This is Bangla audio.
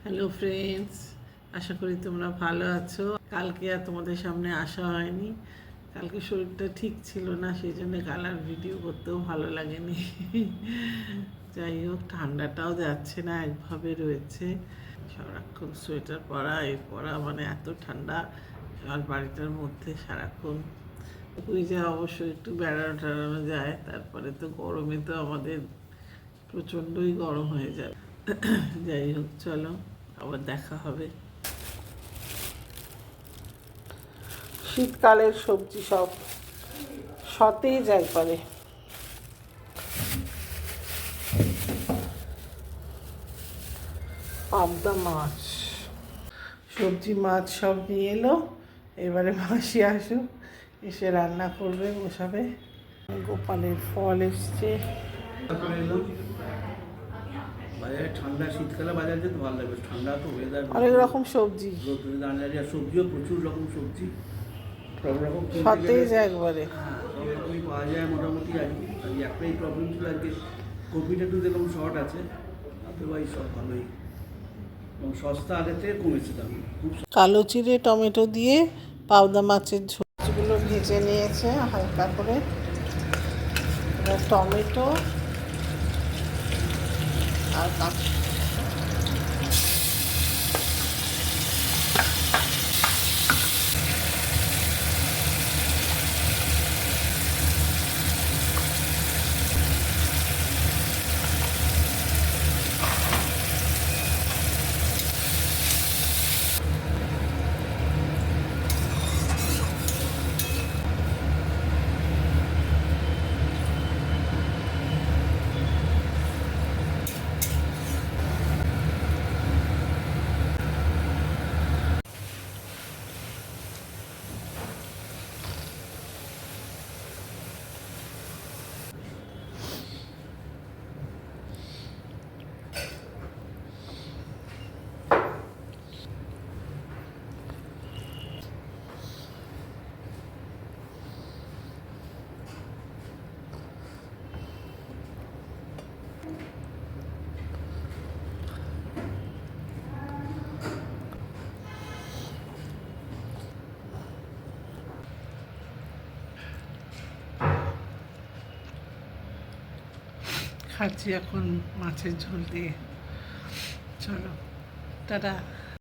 হ্যালো ফ্রেন্ডস, আশা করি তোমরা ভালো আছো। কালকে আর তোমাদের সামনে আসা হয়নি, কালকে শরীরটা ঠিক ছিল না, সেই জন্য কাল আর ভিডিও করতেও ভালো লাগেনি। যাই হোক, ঠান্ডাটাও যাচ্ছে না, একভাবে রয়েছে। সারাক্ষণ সোয়েটার পরা পরা, মানে এত ঠান্ডা। আর বাড়িটার মধ্যে সারাক্ষণ ওই যে অবশ্যই একটু বেড়ানো টেড়ানো যায়, তারপরে তো গরমে তো আমাদের প্রচণ্ডই গরম হয়ে যায়। যাই হোক, চলো আবার দেখা হবে। শীতকালের সবজি সব সতেজ একবারে। পাবদা মাছ, সবজি মাছ সব নিয়ে এলো। এবারে মাসি আসুক, এসে রান্না করবে, বসাবে। গোপালের ফল এসছে। বাজারে ঠান্ডা, শীতকালে বাজারে যেতে ভালো লাগবে। ঠান্ডা তো ওয়েদার, অনেক রকম সবজি, দাঁড়িয়ে সবজিও প্রচুর রকম সবজি, সব রকম সতেজ একবারে। হ্যাঁ, সব রকমই পাওয়া যায় মোটামুটি। আজকে একটাই প্রবলেম ছিল, আজকে কপিটা একটু দেখলাম শর্ট আছে, অথবাই সব ভালোই এবং সস্তা আগের থেকে কমেছে দাম খুব। কালো চিড়ে টমেটো দিয়ে পাবদা মাছের ঝোলগুলো ভেজে নিয়েছে হালকা করে। এবার টমেটো আর খাচ্ছি এখন মাছের ঝোল দিয়ে। চলো, টাটা।